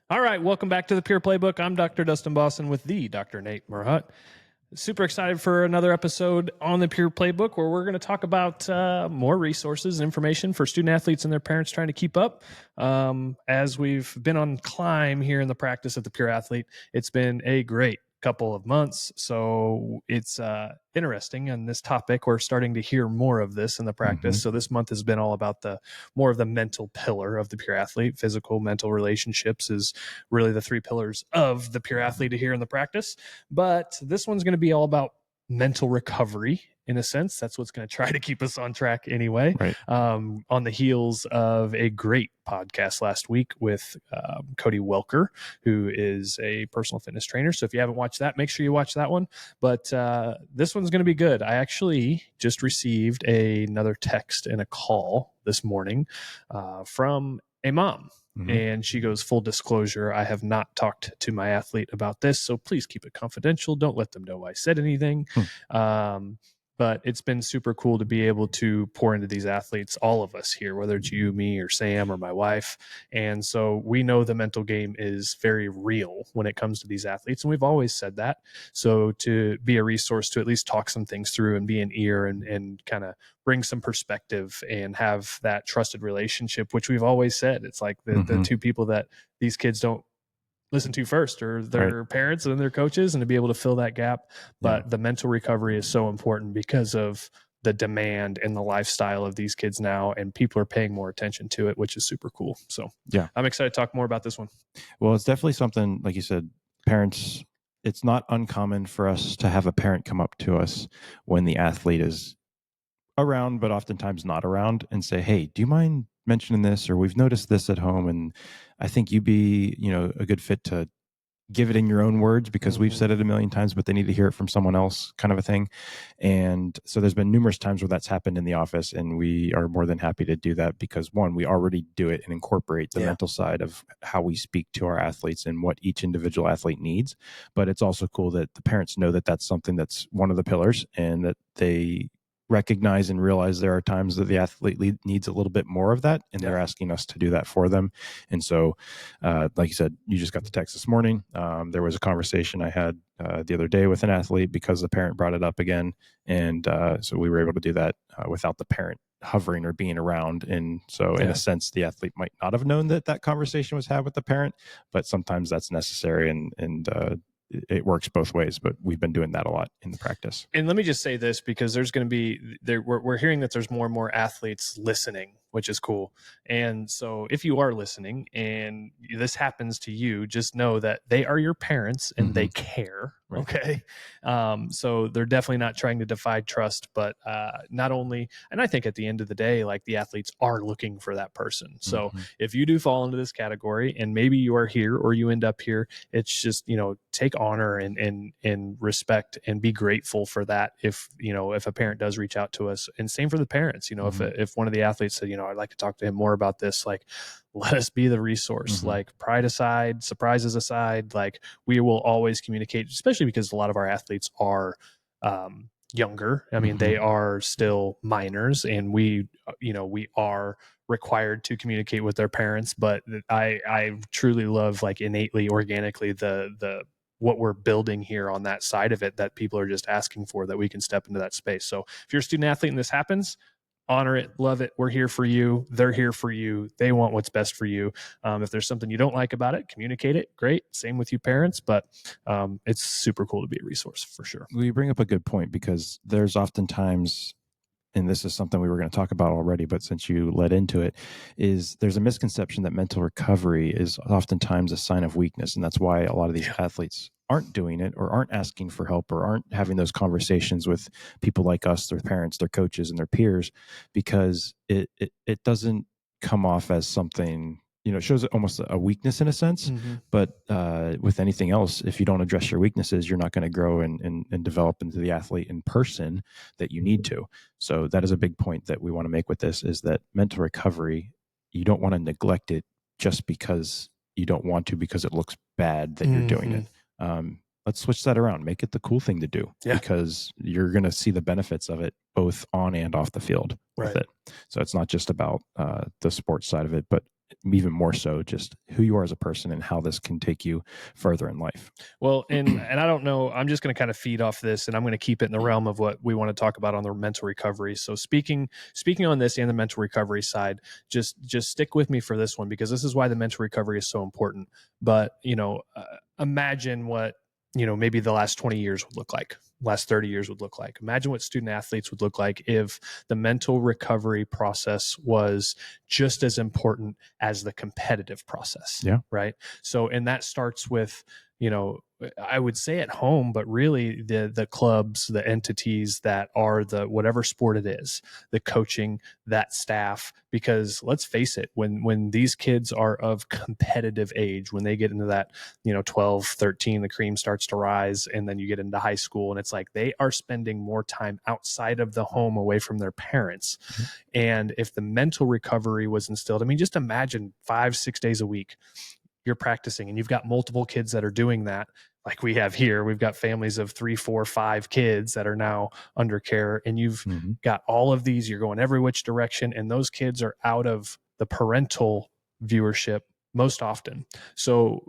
All right, welcome back to the Pure Playbook. I'm Dr. Dustin Bosson with the Dr. Nate Merhaut. Super excited for another episode on the Pure Playbook where we're going to talk about more resources and information for student athletes and their parents trying to keep up. As we've been on climb here in the practice of the Pure Athlete, it's been a great couple of months. So it's interesting on this topic. We're starting to hear more of this in the practice. So this month has been all about the more of the mental pillar of the Pure Athlete. Physical, mental, relationships is really the three pillars of the Pure Athlete here in the practice. But this one's going to be all about mental recovery. In a sense, that's what's going to try to keep us on track anyway. Right. On the heels of a great podcast last week with Cody Welker, who is a personal fitness trainer. So if you haven't watched that, make sure you watch that one. But this one's going to be good. I actually just received another text and a call this morning from a mom. And she goes, full disclosure, I have not talked to my athlete about this, so please keep it confidential. Don't let them know I said anything. But it's been super cool to be able to pour into these athletes, all of us here, whether it's you, me, or Sam, or my wife. And so we know the mental game is very real when it comes to these athletes. And we've always said that. So to be a resource to at least talk some things through and be an ear and kind of bring some perspective and have that trusted relationship, which we've always said. It's like the two people that these kids don't listen to first, or their parents and their coaches, and to be able to fill that gap. But the mental recovery is so important because of the demand and the lifestyle of these kids now, and people are paying more attention to it, which is super cool. So I'm excited to talk more about this one. Well, it's definitely something, like you said, parents, it's not uncommon for us to have a parent come up to us when the athlete is around, but oftentimes not around, and say, hey, do you mind mentioning this? Or we've noticed this at home, and I think you'd be, a good fit to give it in your own words, because we've said it a million times, but they need to hear it from someone else, kind of a thing. And so there's been numerous times where that's happened in the office, and we are more than happy to do that because, one, we already do it and incorporate the mental side of how we speak to our athletes and what each individual athlete needs. But it's also cool that the parents know that that's something that's one of the pillars, and that they recognize and realize there are times that the athlete needs a little bit more of that, and they're asking us to do that for them. And so, like you said, you just got the text this morning. There was a conversation I had the other day with an athlete because the parent brought it up again. And so we were able to do that without the parent hovering or being around. And so in a sense, the athlete might not have known that conversation was had with the parent, but sometimes that's necessary, and it works both ways. But we've been doing that a lot in the practice. And let me just say this, because there's going to be we're hearing that there's more and more athletes listening, which is cool. And so if you are listening and this happens to you, just know that they are your parents and they care. Right. Okay. So they're definitely not trying to defy trust, but not only, and I think at the end of the day, like, the athletes are looking for that person. So if you do fall into this category, and maybe you are here or you end up here, it's just, take honor and respect and be grateful for that. If a parent does reach out to us, and same for the parents, if one of the athletes said, I'd like to talk to him more about this, like, let us be the resource. Like, pride aside, surprises aside, like, we will always communicate, especially because a lot of our athletes are younger. I mean, they are still minors, and we are required to communicate with their parents. But I truly love, like, innately, organically, the what we're building here on that side of it, that people are just asking for, that we can step into that space. So if you're a student athlete and this happens, honor it, love it. We're here for you. They're here for you. They want what's best for you. If there's something you don't like about it, communicate it. Great. Same with you parents, but it's super cool to be a resource for sure. Well, you bring up a good point, because there's oftentimes, and this is something we were going to talk about already, but since you led into it, is there's a misconception that mental recovery is oftentimes a sign of weakness. And that's why a lot of these athletes aren't doing it, or aren't asking for help, or aren't having those conversations with people like us, their parents, their coaches, and their peers, because it doesn't come off as something, it shows almost a weakness in a sense. But with anything else, if you don't address your weaknesses, you're not going to grow and develop into the athlete in person that you need to. So that is a big point that we want to make with this, is that mental recovery, you don't want to neglect it just because you don't want to, because it looks bad that you're doing it. Let's switch that around. Make it the cool thing to do, because you're going to see the benefits of it both on and off the field with it. So it's not just about the sports side of it, but even more so just who you are as a person and how this can take you further in life. Well, and I don't know, I'm just going to kind of feed off this, and I'm going to keep it in the realm of what we want to talk about on the mental recovery. So speaking on this and the mental recovery side, just stick with me for this one, because this is why the mental recovery is so important. But, imagine what, maybe the last 20 years would look like, last 30 years would look like. Imagine what student athletes would look like if the mental recovery process was just as important as the competitive process. Yeah. Right. So, and that starts with, I would say at home, but really the clubs, the entities that are the whatever sport it is, the coaching, that staff, because let's face it, when these kids are of competitive age, when they get into that, 12, 13, the cream starts to rise, and then you get into high school, and it's like they are spending more time outside of the home away from their parents. Mm-hmm. And if the mental recovery was instilled, I mean, just imagine 5-6 days a week you're practicing, and you've got multiple kids that are doing that. Like we have here, we've got families of 3, 4, 5 kids that are now under care, and you've mm-hmm. got all of these, you're going every which direction, and those kids are out of the parental viewership most often. So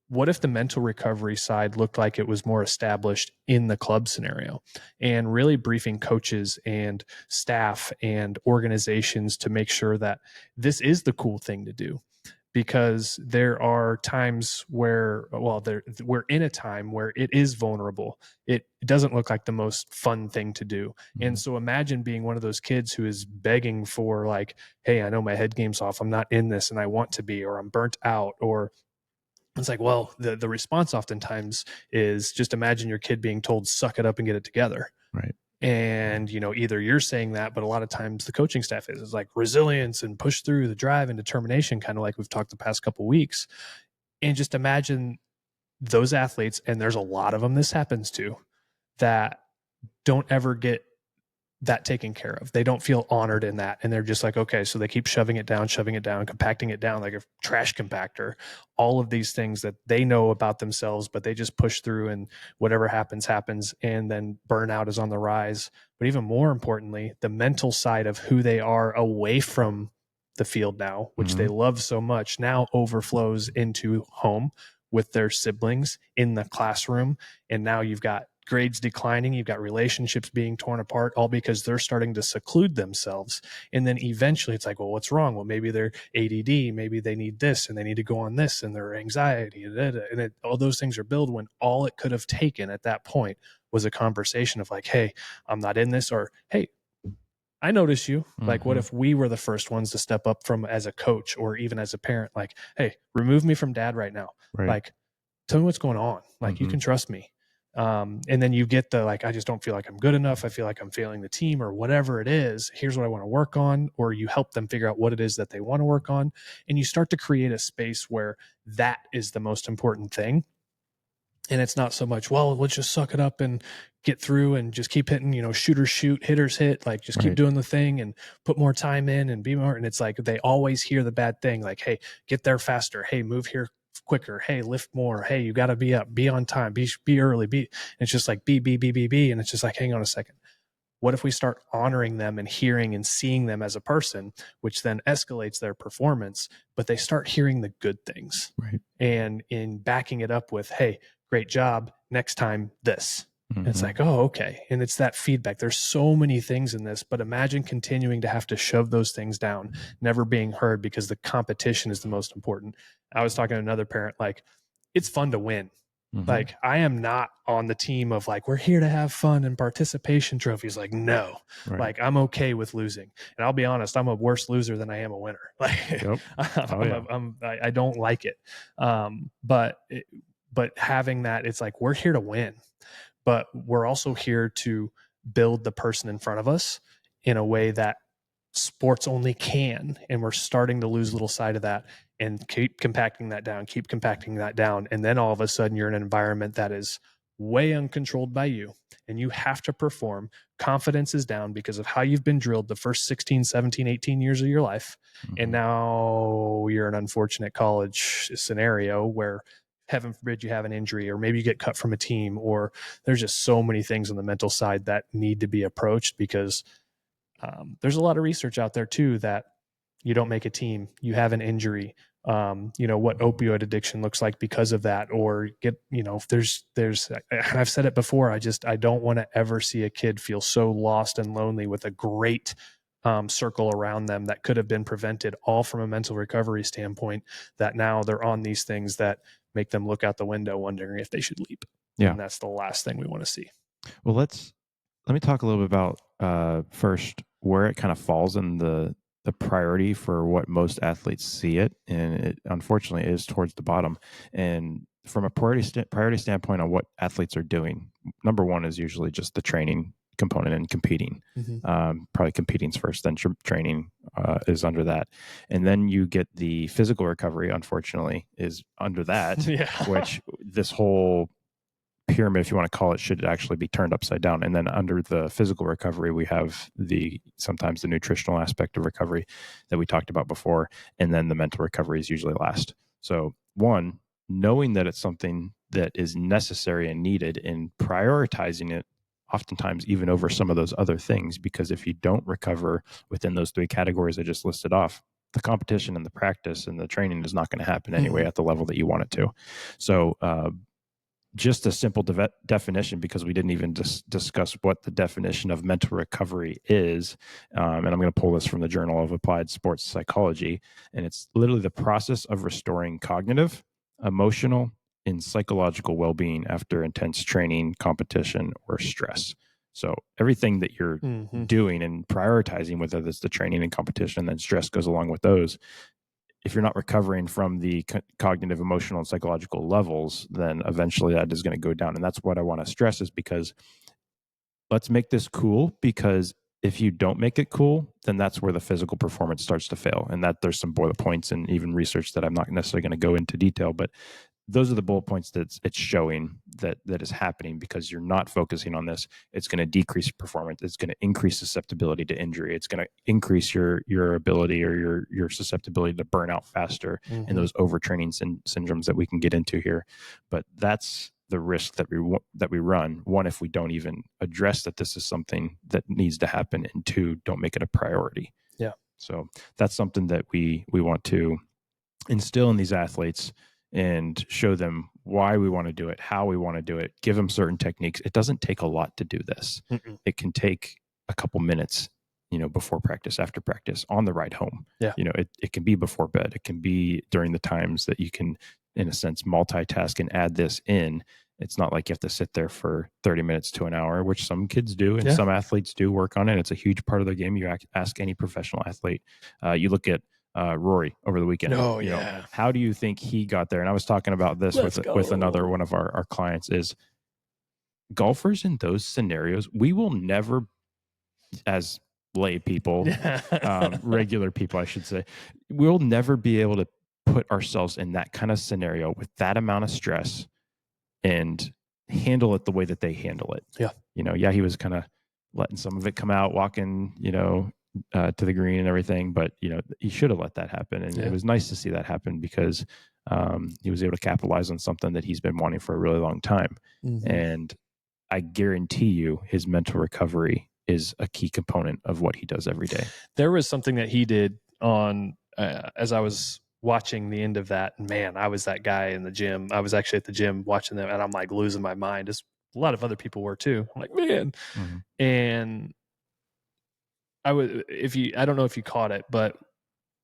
what if the mental recovery side looked like it was more established in the club scenario, and really briefing coaches and staff and organizations to make sure that this is the cool thing to do? Because there are times where, we're in a time where it is vulnerable. It doesn't look like the most fun thing to do. Mm-hmm. And so imagine being one of those kids who is begging for, like, hey, I know my head game's off, I'm not in this and I want to be, or I'm burnt out, or it's like, well, the response oftentimes is just imagine your kid being told, suck it up and get it together. Right. And, either you're saying that, but a lot of times the coaching staff is like resilience and push through, the drive and determination, kind of like we've talked the past couple of weeks. And just imagine those athletes, and there's a lot of them this happens to, that don't ever get that taken care of. They don't feel honored in that. And they're just like, okay, so they keep shoving it down, compacting it down like a trash compactor, all of these things that they know about themselves, but they just push through, and whatever happens. And then burnout is on the rise. But even more importantly, the mental side of who they are away from the field now, which mm-hmm. they love so much, now overflows into home with their siblings, in the classroom. And now you've got grades declining, you've got relationships being torn apart, all because they're starting to seclude themselves. And then eventually it's like, well, what's wrong? Well, maybe they're ADD, maybe they need this and they need to go on this, and their anxiety, and all those things are built, when all it could have taken at that point was a conversation of like, hey, I'm not in this, or hey, I notice you. Mm-hmm. Like, what if we were the first ones to step up from, as a coach or even as a parent, like, hey, remove me from dad right now. Right. Like, tell me what's going on. Like, mm-hmm. you can trust me. And then you get the, like, I just don't feel like I'm good enough. I feel like I'm failing the team, or whatever it is. Here's what I want to work on. Or you help them figure out what it is that they want to work on. And you start to create a space where that is the most important thing. And it's not so much, well, let's just suck it up and get through and just keep hitting, shooters shoot, hitters hit, like just keep doing the thing and put more time in and be more. And it's like, they always hear the bad thing. Like, hey, get there faster. Hey, move here quicker. Hey, lift more. Hey, you got to be up, be on time, be early, be. And it's just like, be. And it's just like, hang on a second. What if we start honoring them and hearing and seeing them as a person, which then escalates their performance, but they start hearing the good things. Right. And in backing it up with, hey, great job, next time this. Mm-hmm. It's like, oh, okay. And it's that feedback. There's so many things in this, but imagine continuing to have to shove those things down, never being heard, because the competition is the most important. I was talking to another parent, like, it's fun to win. Mm-hmm. Like, I am not on the team of like, we're here to have fun and participation trophies. Like, no, right. Like, I'm okay with losing. And I'll be honest, I'm a worse loser than I am a winner. Like, yep. I don't like it. But having that, it's like, we're here to win, but we're also here to build the person in front of us in a way that sports only can. And we're starting to lose a little sight of that, and keep compacting that down. And then all of a sudden you're in an environment that is way uncontrolled by you, and you have to perform. Confidence is down because of how you've been drilled the first 16, 17, 18 years of your life. Mm-hmm. And now you're in an unfortunate college scenario where, heaven forbid, you have an injury, or maybe you get cut from a team, or there's just so many things on the mental side that need to be approached, because there's a lot of research out there too that you don't make a team, you have an injury, what opioid addiction looks like because of that, or I've said it before, I don't want to ever see a kid feel so lost and lonely with a great circle around them that could have been prevented, all from a mental recovery standpoint, that now they're on these things that make them look out the window wondering if they should leap. Yeah. And that's the last thing we want to see. Well, let me talk a little bit about first where it kind of falls in the priority for what most athletes see it, and it unfortunately is towards the bottom. And from a priority standpoint on what athletes are doing, number one is usually just the training component and competing. Probably competing's first, then training is under that, and then you get the physical recovery. Unfortunately, is under that, Yeah. which this whole pyramid, if you want to call it, should actually be turned upside down. And then under the physical recovery, we have sometimes the nutritional aspect of recovery that we talked about before, and then the mental recovery is usually last. So one, knowing that it's something that is necessary and needed, and prioritizing it oftentimes even over some of those other things, because if you don't recover within those three categories I just listed off, the competition and the practice and the training is not going to happen anyway at the level that you want it to. So just a simple definition, because we didn't even discuss what the definition of mental recovery is. And I'm going to pull this from the Journal of Applied Sports Psychology. And it's literally the process of restoring cognitive, emotional, and psychological well-being after intense training, competition, or stress. So everything that you're doing and prioritizing, whether it's the training and competition, and then stress goes along with those, if you're not recovering from the cognitive, emotional, and psychological levels, then eventually that is going to go down. And that's what I want to stress, is because let's make this cool, because if you don't make it cool, then that's where the physical performance starts to fail. And that there's some bullet points and even research that I'm not necessarily going to go into detail, but those are the bullet points that it's showing that is happening, because you're not focusing on this. It's going to decrease performance. It's going to increase susceptibility to injury. It's going to increase your ability, or your susceptibility to burn out faster, and those overtraining syndromes that we can get into here. But that's the risk that we run. One, if we don't even address that this is something that needs to happen, and two, don't make it a priority. Yeah. So that's something that we want to instill in these athletes, and show them why we want to do it, how we want to do it, give them certain techniques. It doesn't take a lot to do this. It can take a couple minutes, before practice, after practice, on the ride home. Yeah. It can be before bed. It can be during the times that you can, in a sense, multitask and add this in. It's not like you have to sit there for 30 minutes to an hour, which some kids do, and some athletes do work on it. It's a huge part of their game. You ask any professional athlete. You look at Rory over the weekend. How do you think he got there? And I was talking about this with another one of our clients, is golfers in those scenarios, we will never, as lay people, regular people, I should say, we'll never be able to put ourselves in that kind of scenario with that amount of stress and handle it the way that they handle it. Yeah. He was kind of letting some of it come out, walking, to the green and everything, but he should have let that happen. And it was nice to see that happen, because he was able to capitalize on something that he's been wanting for a really long time. And I guarantee you his mental recovery is a key component of what he does every day. There was something that he did on, as I was watching the end of that, man, I was that guy in the gym. I was actually at the gym watching them, and I'm like losing my mind, as a lot of other people were too. I'm like, man. And I don't know if you caught it, but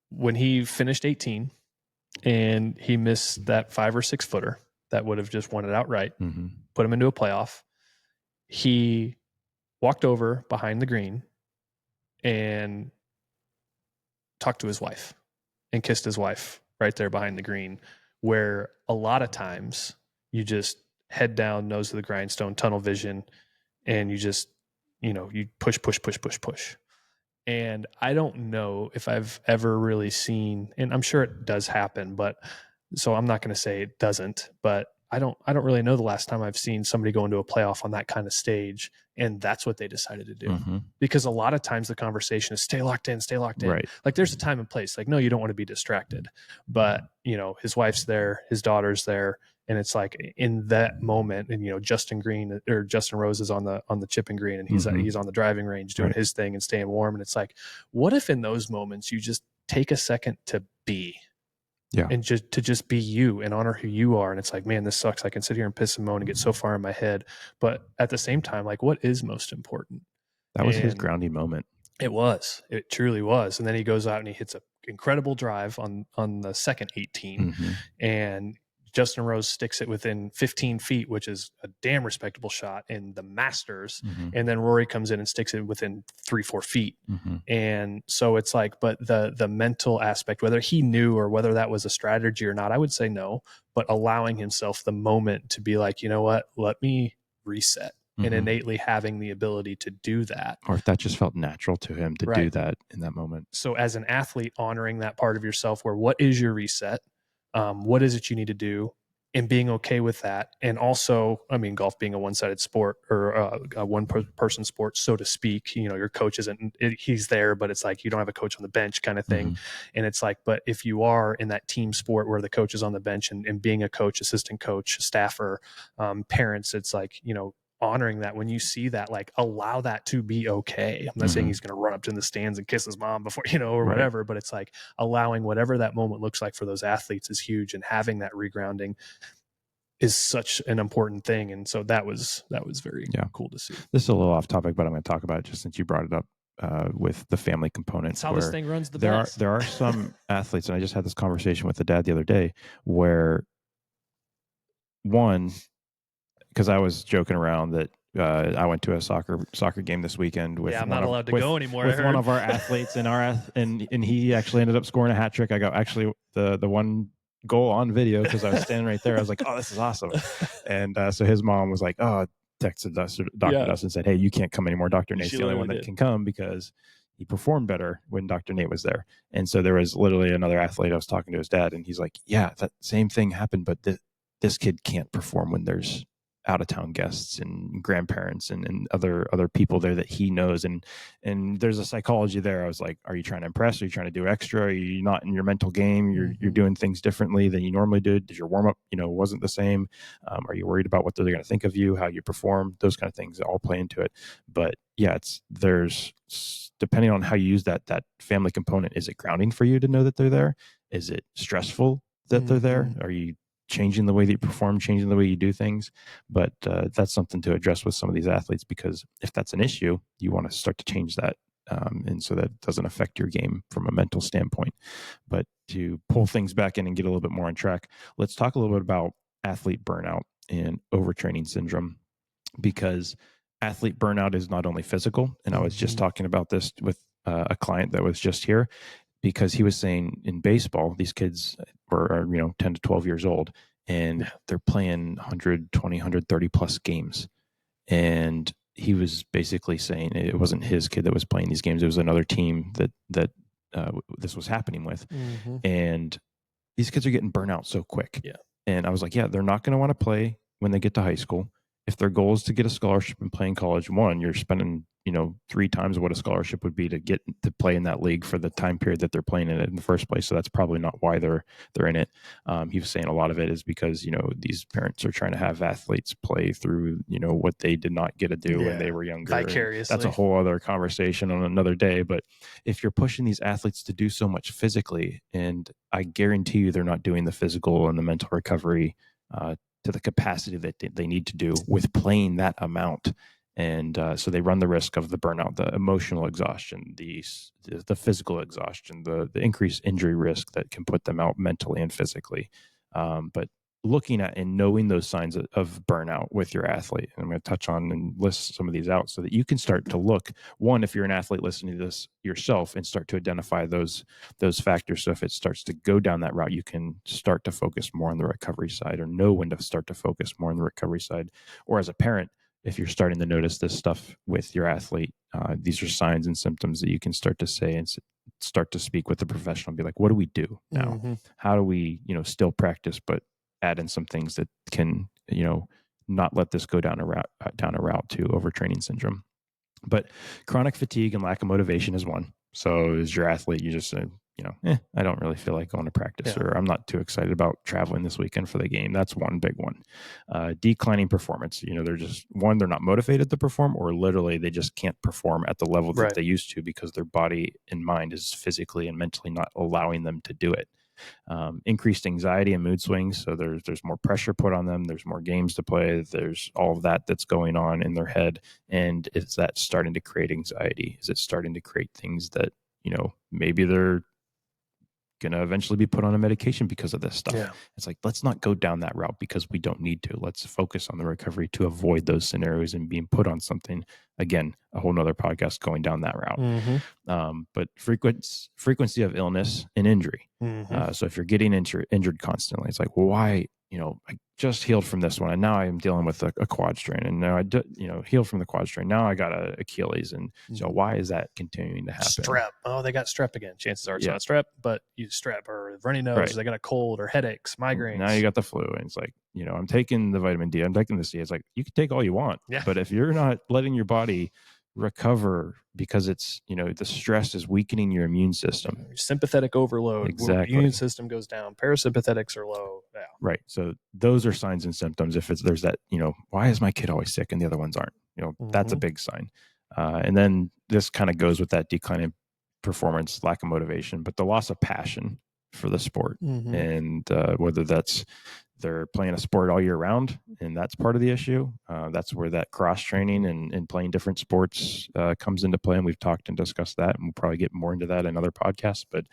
when he finished 18 and he missed that 5 or 6 footer that would have just won it outright, put him into a playoff, he walked over behind the green and talked to his wife and kissed his wife right there behind the green, where a lot of times you just head down, nose to the grindstone, tunnel vision, and you just, you push. And I don't know if I've ever really seen, and I'm sure it does happen, but so I'm not going to say it doesn't, but I don't really know the last time I've seen somebody go into a playoff on that kind of stage, and that's what they decided to do. Because a lot of times the conversation is stay locked in. Right. Like there's a time and place. Like, no, you don't want to be distracted, but his wife's there, his daughter's there. And it's like in that moment, and Justin Rose is on the chipping green, and he's on the driving range doing his thing and staying warm. And it's like, what if in those moments you just take a second to be. Yeah. And just be you and honor who you are. And it's like, man, this sucks. I can sit here and piss and moan and get so far in my head. But at the same time, like, what is most important? That was his And grounding moment. it truly was. And then he goes out and he hits an incredible drive on the second 18. Mm-hmm. And Justin Rose sticks it within 15 feet, which is a damn respectable shot in the Masters. Mm-hmm. And then Rory comes in and sticks it within 3-4 feet. Mm-hmm. And so it's like, but the mental aspect, whether he knew or whether that was a strategy or not, I would say no, but allowing himself the moment to be like, you know what, let me reset. And Mm-hmm. innately having the ability to do that. Or if that just felt natural to him to do that in that moment. So as an athlete, honoring that part of yourself where what is your reset? What is it you need to do? And being okay with that. And also, I mean, golf being a one-sided sport or a one-person sport, so to speak, you know, your coach he's there, but it's like you don't have a coach on the bench kind of thing. Mm-hmm. And it's like, but if you are in that team sport where the coach is on the bench and being a coach, assistant coach, staffer, parents, it's like, you know, honoring that when you see that, like, allow that to be okay. I'm not saying he's going to run up to the stands and kiss his mom before, you know, or whatever, but it's like allowing whatever that moment looks like for those athletes is huge, and having that regrounding is such an important thing. And so that was very cool to see. This is a little off topic, but I'm going to talk about it just since you brought it up with the family component. That's how this thing runs the best. There are some athletes, and I just had this conversation with the dad the other day, where one, because I was joking around that I went to a soccer game this weekend with I'm not allowed to go anymore with one of our athletes, and he actually ended up scoring a hat trick. I got actually the one goal on video because I was standing right there. I was like, oh, this is awesome. And so his mom was like, oh, texted Dr. Dustin and said, hey, you can't come anymore. Dr. Nate's the only one that can come because he performed better when Dr. Nate was there. And so there was literally another athlete. I was talking to his dad, and he's like, yeah, that same thing happened, but this kid can't perform when there's out of town guests and grandparents and other people there that he knows. And there's a psychology there. I was like, are you trying to impress? Are you trying to do extra? Are you not in your mental game? You're doing things differently than you normally do. Did your warm up, wasn't the same? Are you worried about what they're going to think of you, how you perform? Those kind of things all play into it. But yeah, there's depending on how you use that family component. Is it grounding for you to know that they're there? Is it stressful that they're there? Are you changing the way that you perform, changing the way you do things? But that's something to address with some of these athletes, because if that's an issue, you want to start to change that. And so that doesn't affect your game from a mental standpoint. But to pull things back in and get a little bit more on track, let's talk a little bit about athlete burnout and overtraining syndrome, because athlete burnout is not only physical. And I was just talking about this with a client that was just here, because he was saying in baseball, these kids are 10 to 12 years old, and they're playing 120, 130 plus games. And he was basically saying it wasn't his kid that was playing these games. It was another team that this was happening with. And these kids are getting burnt out so quick. Yeah. And I was like, yeah, they're not going to want to play when they get to high school. If their goal is to get a scholarship and play in college, one, you're spending 3 times what a scholarship would be to get to play in that league for the time period that they're playing in it in the first place. So that's probably not why they're in it. He was saying a lot of it is because these parents are trying to have athletes play through what they did not get to do when they were younger. Vicariously. That's a whole other conversation on another day. But if you're pushing these athletes to do so much physically, and I guarantee you they're not doing the physical and the mental recovery to the capacity that they need to do with playing that amount. And so they run the risk of the burnout, the emotional exhaustion, the physical exhaustion, the increased injury risk that can put them out mentally and physically. But looking at and knowing those signs of burnout with your athlete, and I'm going to touch on and list some of these out so that you can start to look, one, if you're an athlete listening to this yourself, and start to identify those factors. So if it starts to go down that route, you can start to focus more on the recovery side, or know when to start to focus more on the recovery side. Or as a parent, if you're starting to notice this stuff with your athlete, these are signs and symptoms that you can start to say and start to speak with the professional and be like, what do we do now? How do we, still practice, but add in some things that can, not let this go down a route to overtraining syndrome. But chronic fatigue and lack of motivation is one. So as your athlete, you just I don't really feel like going to practice, or I'm not too excited about traveling this weekend for the game. That's one big one. Declining performance. They're just, they're not motivated to perform, or literally they just can't perform at the level that they used to because their body and mind is physically and mentally not allowing them to do it. Increased anxiety and mood swings. So there's more pressure put on them. There's more games to play. There's all of that's going on in their head. And is that starting to create anxiety? Is it starting to create things that, maybe they're going to eventually be put on a medication because of this stuff? Yeah. It's like, let's not go down that route because we don't need to. Let's focus on the recovery to avoid those scenarios and being put on something. Again, a whole nother podcast going down that route. Mm-hmm. But frequency of illness and injury. Mm-hmm. So if you're getting injured constantly, it's like, well, why? I just healed from this one, and now I'm dealing with a quad strain, and now I healed from the quad strain. Now I got a Achilles, and so why is that continuing to happen? Strep. Oh, they got strep again. Chances are it's not strep, but you strep or runny nose. They got a cold or headaches, migraines. Now you got the flu, and it's like, I'm taking the vitamin D. I'm taking the C. It's like, you can take all you want, but if you're not letting your body recover because it's, the stress is weakening your immune system. Sympathetic overload. Exactly. Immune system goes down. Parasympathetics are low. Yeah. Right. So those are signs and symptoms. If there's that, why is my kid always sick and the other ones aren't? That's a big sign. And then this kind of goes with that declining performance, lack of motivation, but the loss of passion for the sport. Mm-hmm. And whether that's they're playing a sport all year round, and that's part of the issue. That's where that cross training and playing different sports comes into play. And we've talked and discussed that, and we'll probably get more into that in other podcasts, but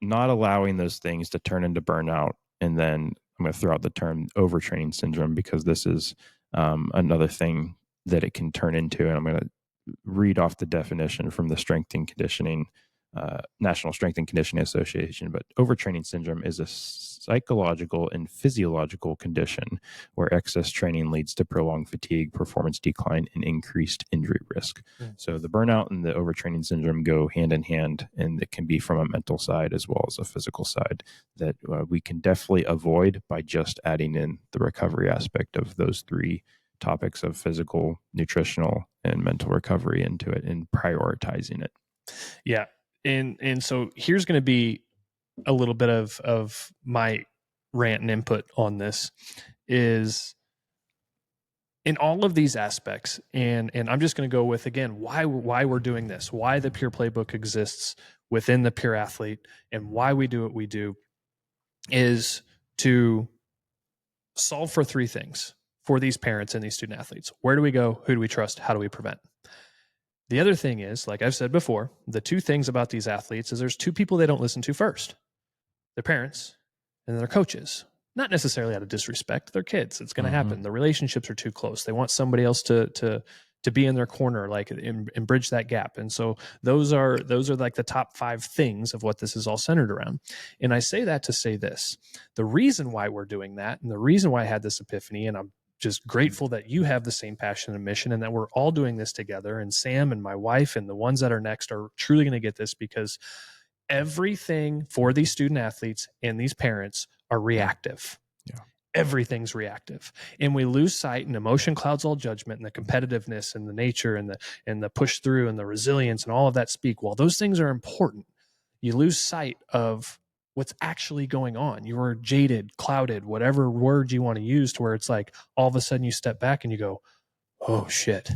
not allowing those things to turn into burnout. And then I'm going to throw out the term overtraining syndrome, because this is another thing that it can turn into. And I'm going to read off the definition from the Strength and Conditioning National Strength and Conditioning Association. But overtraining syndrome is a psychological and physiological condition where excess training leads to prolonged fatigue, performance decline, and increased injury risk. Mm. So the burnout and the overtraining syndrome go hand in hand, and it can be from a mental side as well as a physical side that we can definitely avoid by just adding in the recovery aspect of those three topics of physical, nutritional, and mental recovery into it, and prioritizing it. Yeah. And so here's going to be a little bit of my rant and input on this is in all of these aspects. And I'm just going to go with, again, why we're doing this, why the Pure Playbook exists within the Pure Athlete, and why we do what we do is to solve for three things for these parents and these student athletes. Where do we go? Who do we trust? How do we prevent? The other thing is, like I've said before, the two things about these athletes is there's two people they don't listen to first. Their parents and their coaches. Not necessarily out of disrespect. They're kids. It's going to happen. The relationships are too close. They want somebody else to be in their corner, like and bridge that gap. And so those are like the top 5 things of what this is all centered around. And I say that to say this. The reason why we're doing that, and the reason why I had this epiphany, and I'm just grateful that you have the same passion and mission, and that we're all doing this together. And Sam and my wife and the ones that are next are truly going to get this, because everything for these student athletes and these parents are reactive. Yeah. Everything's reactive. And we lose sight, and emotion clouds all judgment, and the competitiveness and the nature and the push through and the resilience and all of that speak. While those things are important, you lose sight of what's actually going on. You are jaded, clouded, whatever word you want to use, to where it's like all of a sudden you step back and you go, oh shit.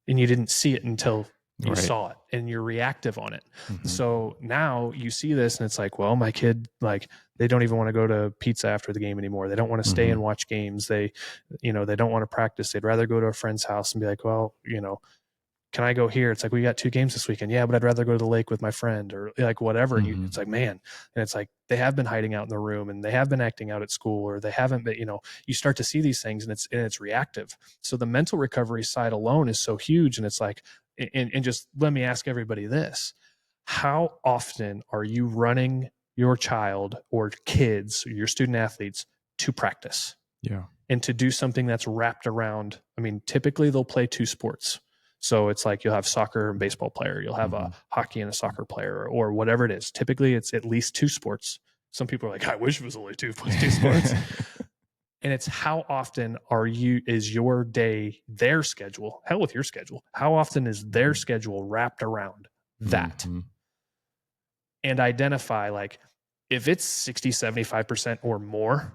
And you didn't see it until you saw it, and you're reactive on it. Mm-hmm. So now you see this and it's like, well, my kid, like, they don't even want to go to pizza after the game anymore. They don't want to stay and watch games. They don't want to practice. They'd rather go to a friend's house and be like, well, can I go here? It's like, we got 2 games this weekend. Yeah, but I'd rather go to the lake with my friend, or like whatever. And it's like, man, and it's like, they have been hiding out in the room, and they have been acting out at school, or they haven't been, you start to see these things, and it's reactive. So the mental recovery side alone is so huge. And it's like, and just let me ask everybody this: how often are you running your child or kids, or your student athletes, to practice? Yeah. And to do something that's wrapped around, typically they'll play 2 sports. So it's like you'll have soccer and baseball player, you'll have a hockey and a soccer player, or whatever it is. Typically it's at least 2 sports. Some people are like, I wish it was only 2 sports. And it's how often is your day, their schedule, hell with your schedule, how often is their schedule wrapped around that? and identify, like, if it's 60, 75% or more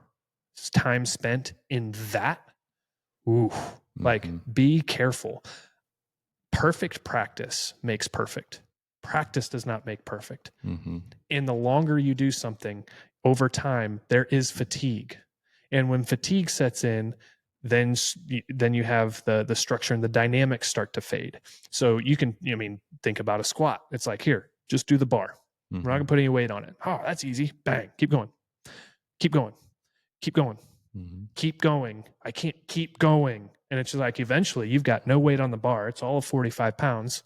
time spent in that, ooh, like, Mm-hmm. be careful. Perfect practice makes perfect. Practice does not make perfect. Mm-hmm. And the longer you do something over time, there is fatigue. And when fatigue sets in, then you have the structure and the dynamics start to fade. So you can, I mean, think about a squat. It's like, here, just do the bar. We're not Mm-hmm. gonna put any weight on it. Oh, that's easy. Bang. Keep going. Keep going. Keep going. Mm-hmm. Keep going. I can't keep going. And it's just like, eventually you've got no weight on the bar. It's all of 45 pounds.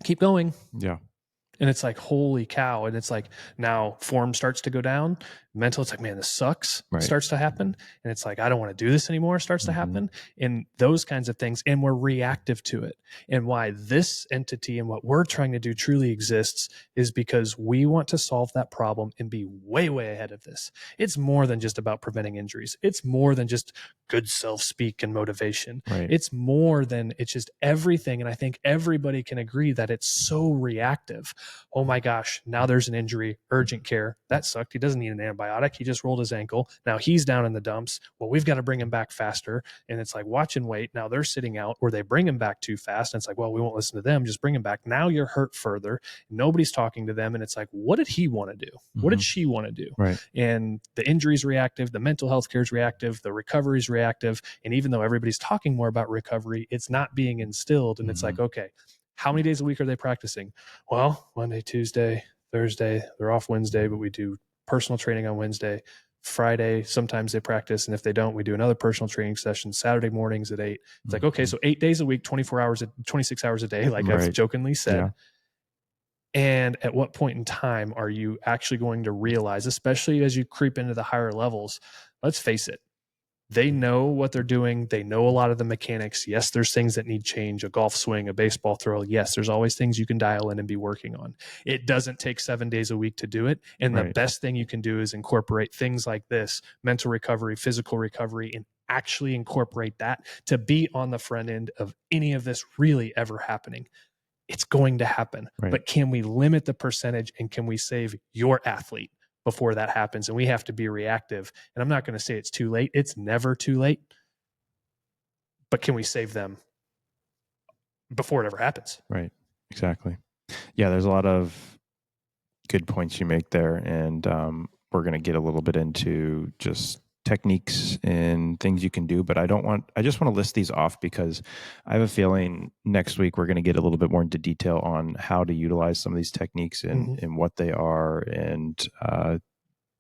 Keep going. Yeah. And it's like, holy cow. And it's like, now form starts to go down. Mental, it's like, man, this sucks, Right. starts to happen. And it's like, I don't want to do this anymore, starts to Mm-hmm. happen. And those kinds of things. And we're reactive to it. And why this entity and what we're trying to do truly exists is because we want to solve that problem and be way, way ahead of this. It's more than just about preventing injuries. It's more than just good self-speak and motivation. Right. It's more than, it's just everything. And I think everybody can agree that it's so reactive. Oh my gosh, now there's an injury, urgent care. That sucked. He doesn't need an antibiotic. He just rolled his ankle. Now he's down in the dumps. Well, we've got to bring him back faster. And it's like, watch and wait. Now they're sitting out, or they bring him back too fast. And it's like, well, we won't listen to them. Just bring him back. Now you're hurt further. Nobody's talking to them. And it's like, what did he want to do? What did she want to do? Right. And the injury's reactive. The mental health care is reactive. The recovery is reactive. And even though everybody's talking more about recovery, it's not being instilled. And it's like, okay, how many days a week are they practicing? Well, Monday, Tuesday, Thursday, they're off Wednesday, but we do personal training on Wednesday. Friday, sometimes they practice. And if they don't, we do another personal training session Saturday mornings at 8. It's like, okay, so 8 days a week, 24 hours, 26 hours a day, like I've jokingly said. Yeah. And at what point in time are you actually going to realize, especially as you creep into the higher levels, let's face it, they know what they're doing. They know a lot of the mechanics. Yes, there's things that need change, a golf swing, a baseball throw. Yes, there's always things you can dial in and be working on. It doesn't take 7 days a week to do it. And the best thing you can do is incorporate things like this, mental recovery, physical recovery, and actually incorporate that to be on the front end of any of this really ever happening. It's going to happen. But can we limit the percentage, and can we save your athlete before that happens? And we have to be reactive. And I'm not going to say it's too late. It's never too late. But can we save them before it ever happens? Right. Exactly. Yeah, there's a lot of good points you make there. And we're going to get a little bit into just techniques and things you can do, but I just want to list these off because I have a feeling next week we're going to get a little bit more into detail on how to utilize some of these techniques and what they are. And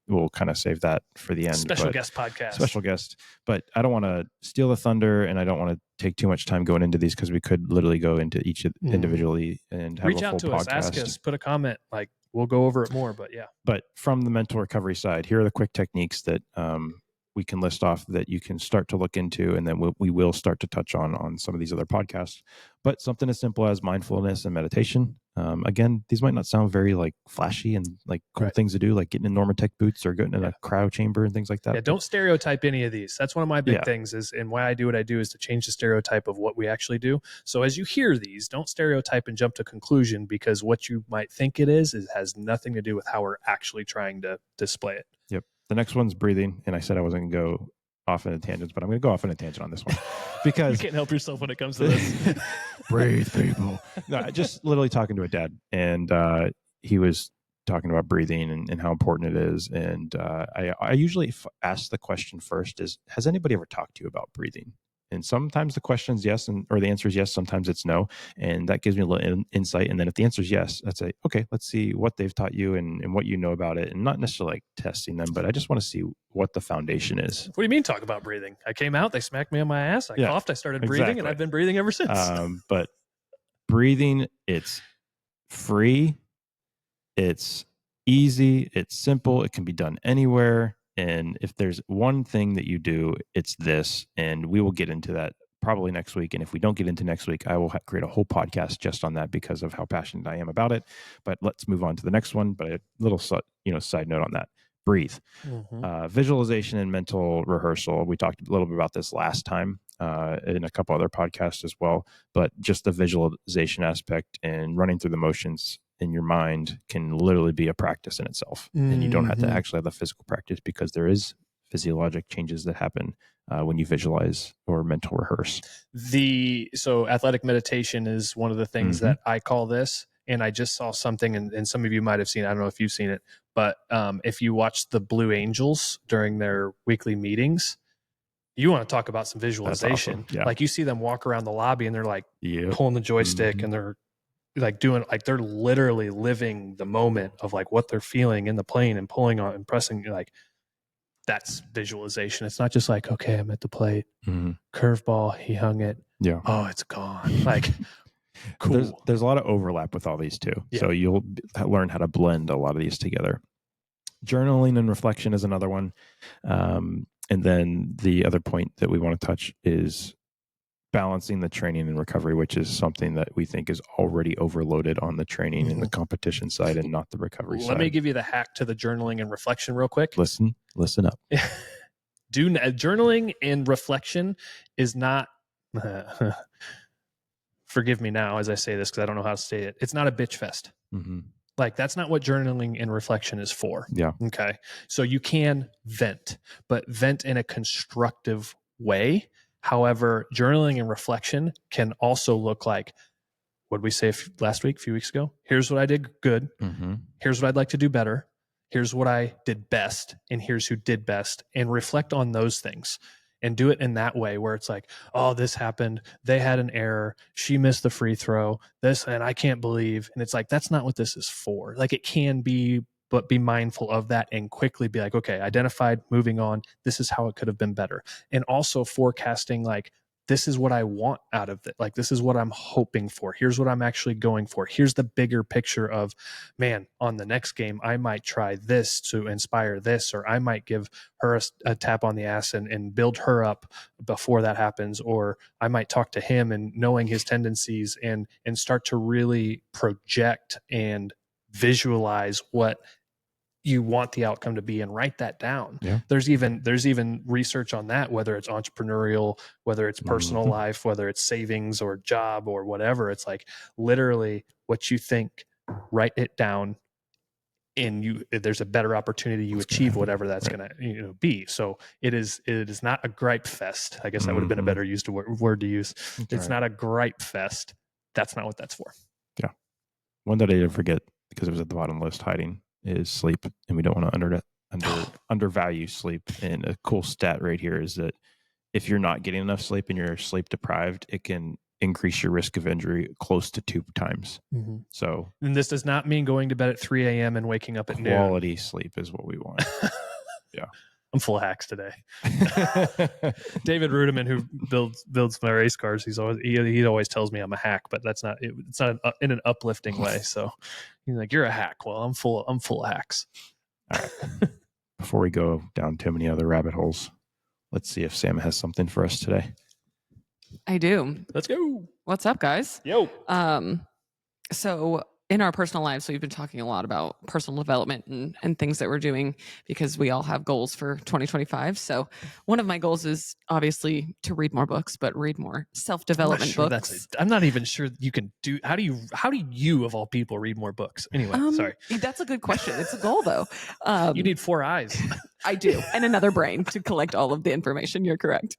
we'll kind of save that for the end. Special guest podcast. Special guest. But I don't want to steal the thunder, and I don't want to take too much time going into these because we could literally go into each individually and have reach a full out to podcast. us, ask us, put a comment. Like, we'll go over it more. But yeah. But from the mental recovery side, here are the quick techniques that we can list off that you can start to look into, and then we will start to touch on some of these other podcasts. But something as simple as mindfulness and meditation. Again, these might not sound very like flashy and like cool things to do, like getting in Normatec boots or getting in a cryo chamber and things like that. Yeah, don't stereotype any of these. That's one of my big things is, and why I do what I do is to change the stereotype of what we actually do. So as you hear these, don't stereotype and jump to conclusion, because what you might think it is has nothing to do with how we're actually trying to display it. Yep. The next one's breathing. And I said I wasn't going to go off in a tangent, but I'm going to go off in a tangent on this one because you can't help yourself when it comes to this. Breathe, people. No, just literally talking to a dad, and he was talking about breathing and how important it is. And I usually ask the question first is, has anybody ever talked to you about breathing? And sometimes the question is yes, or the answer is yes. Sometimes it's no. And that gives me a little insight. And then if the answer is yes, I'd say, okay, let's see what they've taught you and what you know about it. And not necessarily like testing them, but I just want to see what the foundation is. What do you mean talk about breathing? I came out, they smacked me on my ass. I coughed, I started breathing, and I've been breathing ever since. But breathing, it's free, it's easy, it's simple, it can be done anywhere. And if there's one thing that you do, it's this. And we will get into that probably next week. And if we don't get into next week, I will create a whole podcast just on that because of how passionate I am about it. But let's move on to the next one. But a little side note on that. Breathe. Visualization and mental rehearsal. We talked a little bit about this last time in a couple other podcasts as well. But just the visualization aspect and running through the motions in your mind can literally be a practice in itself. And you don't have to actually have the physical practice, because there is physiologic changes that happen when you visualize or mental rehearse. So athletic meditation is one of the things that I call this. And I just saw something, and some of you might have seen it. I don't know if you've seen it, but if you watch the Blue Angels during their weekly meetings, you want to talk about some visualization. Awesome. Yeah. Like, you see them walk around the lobby and they're like pulling the joystick and they're like doing, like, they're literally living the moment of like what they're feeling in the plane and pulling on and pressing. Like, that's visualization. It's not just like, okay, I'm at the plate, curveball, he hung it. Yeah. Oh, it's gone. Like, cool. There's a lot of overlap with all these too. Yeah. So you'll learn how to blend a lot of these together. Journaling and reflection is another one. And then the other point that we want to touch is balancing the training and recovery, which is something that we think is already overloaded on the training and the competition side and not the recovery side. Let me give you the hack to the journaling and reflection real quick. Listen up. Journaling and reflection is not, forgive me now as I say this because I don't know how to say it. It's not a bitch fest. Like, that's not what journaling and reflection is for. Yeah. Okay. So you can vent, but vent in a constructive way. However, journaling and reflection can also look like, what did we say last week, a few weeks ago? Here's what I did good. Here's what I'd like to do better. Here's what I did best. And here's who did best. And reflect on those things. And do it in that way where it's like, oh, this happened. They had an error. She missed the free throw. This, and I can't believe. And it's like, that's not what this is for. Like, it can be, but be mindful of that and quickly be like, okay, identified, moving on. This is how it could have been better. And also forecasting, like, this is what I want out of it. Like, this is what I'm hoping for. Here's what I'm actually going for. Here's the bigger picture of, man, on the next game, I might try this to inspire this, or I might give her a tap on the ass and build her up before that happens. Or I might talk to him and knowing his tendencies and start to really project and visualize what you want the outcome to be and write that down. Yeah. There's even research on that, whether it's entrepreneurial, whether it's personal life, whether it's savings or job or whatever. It's like, literally what you think, write it down, and there's a better opportunity you achieve whatever that's going to be. So it is not a gripe fest. I guess that would have been a better word to use. It's not a gripe fest. That's not what that's for. Yeah. One that I didn't forget because it was at the bottom list, hiding, is sleep. And we don't want to undervalue sleep. And a cool stat right here is that if you're not getting enough sleep and you're sleep deprived, it can increase your risk of injury close to 2 times. So, and this does not mean going to bed at 3 a.m. and waking up at noon. Quality sleep is what we want. Yeah. I'm full of hacks today. David Rudiman, who builds my race cars, he always tells me I'm a hack, but it's not in an uplifting way. So he's like, "You're a hack." Well, I'm full of hacks. All right. Before we go down too many other rabbit holes, let's see if Sam has something for us today. I do. Let's go. What's up, guys? Yo. So in our personal lives, we've been talking a lot about personal development and things that we're doing because we all have goals for 2025. So one of my goals is obviously to read more books, but read more self-development books. I'm not even sure you can do. How do you of all people read more books? Anyway, sorry. That's a good question. It's a goal though. You need 4 eyes. I do. And another brain to collect all of the information. You're correct.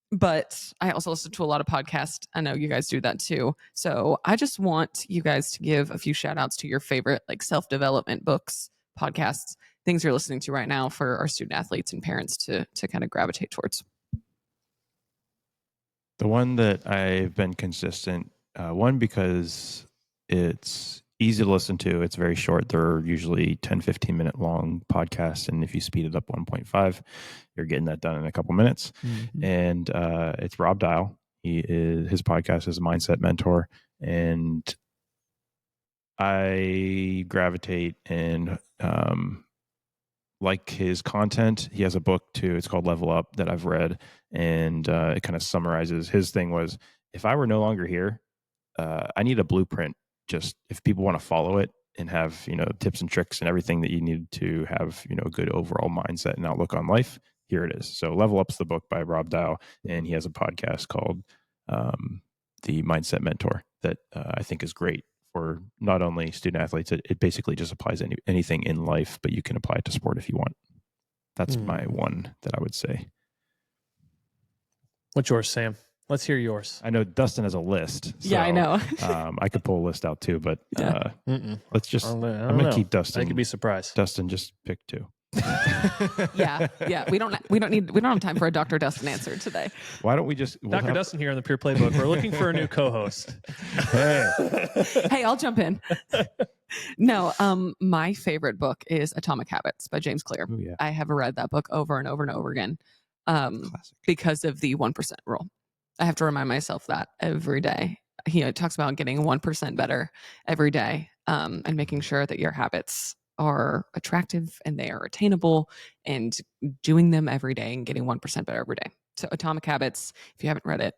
But I also listen to a lot of podcasts. I know you guys do that too. So I just want you guys to give a few shout outs to your favorite like self-development books, podcasts, things you're listening to right now for our student athletes and parents to kind of gravitate towards. The one that I've been consistent, one, because it's easy to listen to. It's very short. They're usually 10, 15 minute long podcasts. And if you speed it up 1.5, you're getting that done in a couple minutes. And it's Rob Dial. His podcast is a mindset mentor. And I gravitate and like his content. He has a book too. It's called Level Up that I've read. And it kind of summarizes. His thing was, if I were no longer here, I need a blueprint. Just if people want to follow it and have, tips and tricks and everything that you need to have, a good overall mindset and outlook on life, here it is. So Level Up's the book by Rob Dial, and he has a podcast called The Mindset Mentor that I think is great for not only student athletes, it basically just applies anything in life, but you can apply it to sport if you want. That's my one that I would say. What's yours, Sam? Let's hear yours. I know Dustin has a list. So, Yeah, I know. I could pull a list out too, but let's just, I'm going to keep Dustin. I could be surprised. Dustin, just pick two. Yeah. We don't have time for a Dr. Dustin answer today. Why don't we just Dr. Dustin here on the Pure Playbook. We're looking for a new co-host. Hey, I'll jump in. No, my favorite book is Atomic Habits by James Clear. Ooh, yeah. I have read that book over and over and over again because of the 1% rule. I have to remind myself that every day. He talks about getting 1% better every day and making sure that your habits are attractive and they are attainable and doing them every day and getting 1% better every day. So Atomic Habits, if you haven't read it,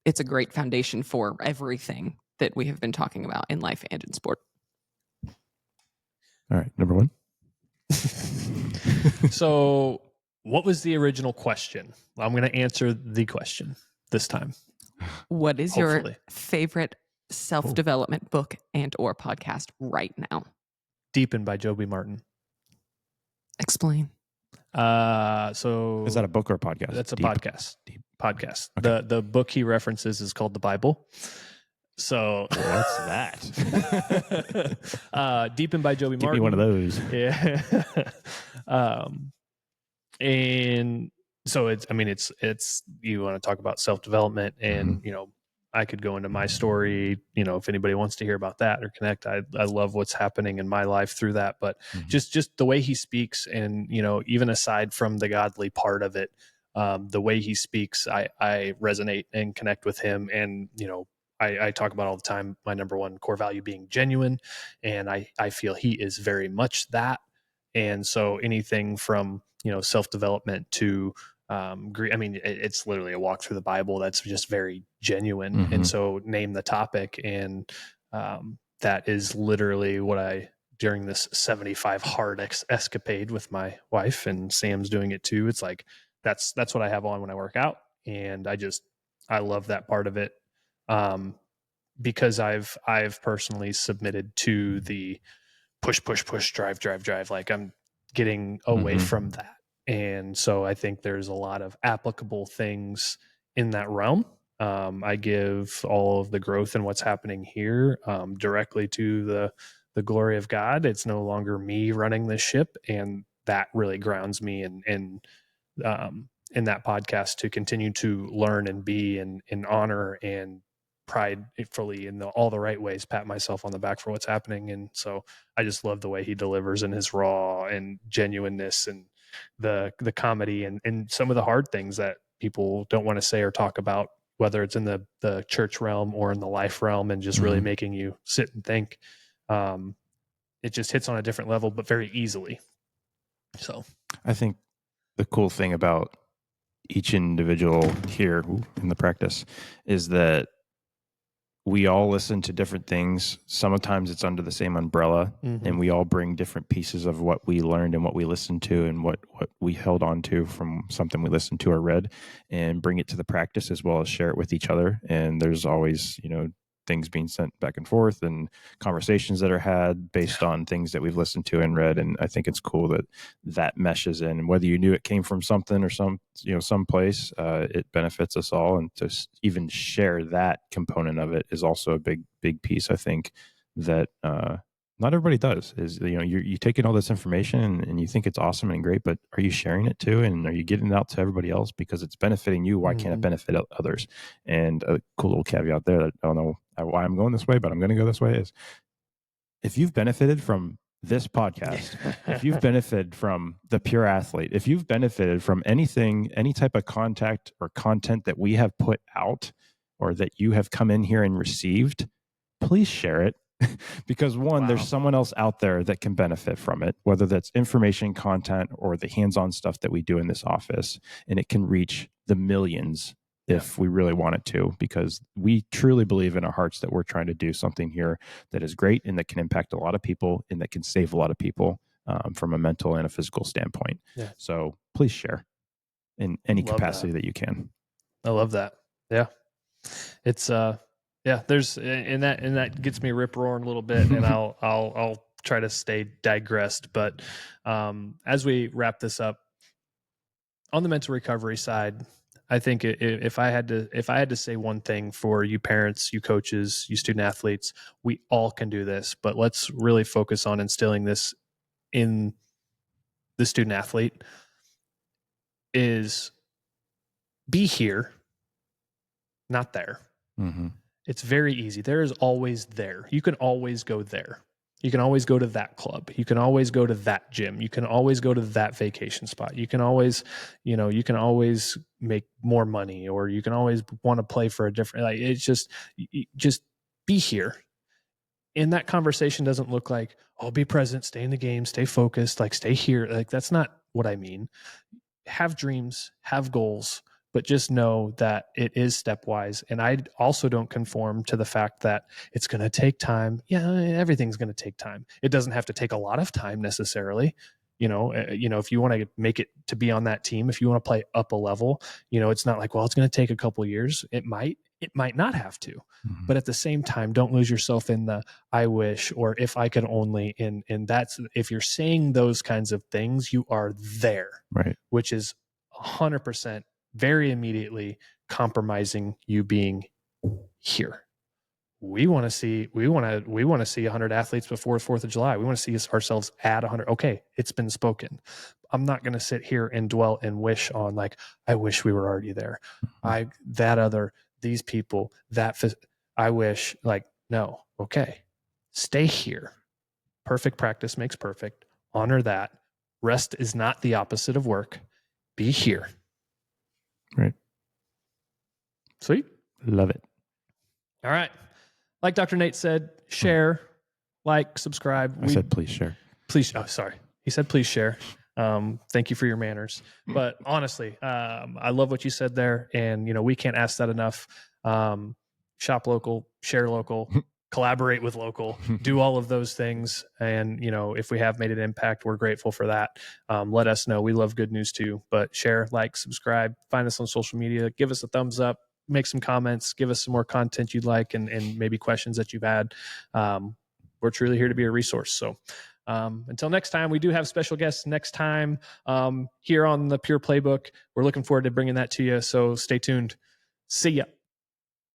it's a great foundation for everything that we have been talking about in life and in sport. All right, number one. So what was the original question? I'm going to answer the question this time. What is your favorite self-development book and or podcast right now? Deepened by Joby Martin. Explain. So is that a book or a podcast? That's a podcast. Podcast. Okay. The book he references is called the Bible. So what's that? Deepened by Joby Martin. Give me one of those. Yeah. And so it's you want to talk about self-development and I could go into my story, if anybody wants to hear about that or connect. I love what's happening in my life through that, but just the way he speaks and, even aside from the godly part of it, the way he speaks, I resonate and connect with him. And, I talk about all the time, my number one core value being genuine. And I feel he is very much that. And so anything from, self-development to, it's literally a walk through the Bible that's just very genuine. And so name the topic. And that is literally what during this 75 hard escapade with my wife, and Sam's doing it too. It's like, that's what I have on when I work out. And I love that part of it. Because I've personally submitted to the push, drive. Like I'm getting away from that. And so I think there's a lot of applicable things in that realm. I give all of the growth and what's happening here directly to the glory of God. It's no longer me running the ship, and that really grounds me in that podcast to continue to learn and be in honor and pridefully in all the right ways, pat myself on the back for what's happening. And so I just love the way he delivers in his raw and genuineness and the comedy and some of the hard things that people don't want to say or talk about, whether it's in the church realm or in the life realm, and just really making you sit and think. It just hits on a different level, but very easily. So I think the cool thing about each individual here in the practice is that we all listen to different things. Sometimes it's under the same umbrella, and we all bring different pieces of what we learned and what we listened to and what we held on to from something we listened to or read, and bring it to the practice as well as share it with each other. And there's always, things being sent back and forth and conversations that are had based on things that we've listened to and read. And I think it's cool that meshes in, and whether you knew it came from something or some place, it benefits us all. And to even share that component of it is also a big piece. I think that, not everybody does is, you're taking all this information and you think it's awesome and great, but are you sharing it too? And are you getting it out to everybody else because it's benefiting you? Why can't it benefit others? And a cool little caveat there that I don't know why I'm going this way, but I'm going to go this way is if you've benefited from this podcast, if you've benefited from the Pure Athlete, if you've benefited from anything, any type of contact or content that we have put out or that you have come in here and received, please share it. Because there's someone else out there that can benefit from it, whether that's information, content, or the hands-on stuff that we do in this office, and it can reach the millions if we really want it to, because we truly believe in our hearts that we're trying to do something here that is great and that can impact a lot of people and that can save a lot of people from a mental and a physical standpoint. Yeah. So please share in any capacity that you can. I love that. Yeah. It's Yeah, there's and that gets me rip roaring a little bit, and I'll try to stay digressed. But as we wrap this up, on the mental recovery side, I think if I had to say one thing for you parents, you coaches, you student athletes, we all can do this, but let's really focus on instilling this in the student athlete is be here, not there. Mm-hmm. It's very easy. There is always there. You can always go there. You can always go to that club. You can always go to that gym. You can always go to that vacation spot. You can always, you can always make more money, or you can always want to play for a different, like, it's just be here. And that conversation doesn't look like, oh, be present, stay in the game, stay focused, like stay here. Like, that's not what I mean. Have dreams, have goals, but just know that it is stepwise. And I also don't conform to the fact that it's going to take time. Yeah, everything's going to take time. It doesn't have to take a lot of time necessarily. If you want to make it to be on that team, if you want to play up a level, it's not like, well, it's going to take a couple of years. It might not have to. Mm-hmm. But at the same time, don't lose yourself in the I wish, or if I could only. And that's, if you're saying those kinds of things, you are there, Right. which is 100% very immediately compromising you being here. We want to see 100 athletes before 4th of July. We want to see ourselves at 100. Okay, it's been spoken. I'm not going to sit here and dwell and wish on, like, I wish we were already there. These people, I wish, like, no. Okay, stay here. Perfect practice makes perfect. Honor that. Rest is not the opposite of work. Be here. Right. Sweet. Love it. All right. Like Dr. Nate said, share, like, subscribe. I said, please share. Please. Oh, sorry. He said, please share. Thank you for your manners. But honestly, I love what you said there. And, we can't ask that enough. Shop local, share local, collaborate with local, do all of those things. And, if we have made an impact, we're grateful for that. Let us know. We love good news too. But share, like, subscribe, find us on social media, give us a thumbs up, make some comments, give us some more content you'd like, and maybe questions that you've had. We're truly here to be a resource. So until next time, we do have special guests next time here on the Pure Playbook. We're looking forward to bringing that to you. So stay tuned. See ya.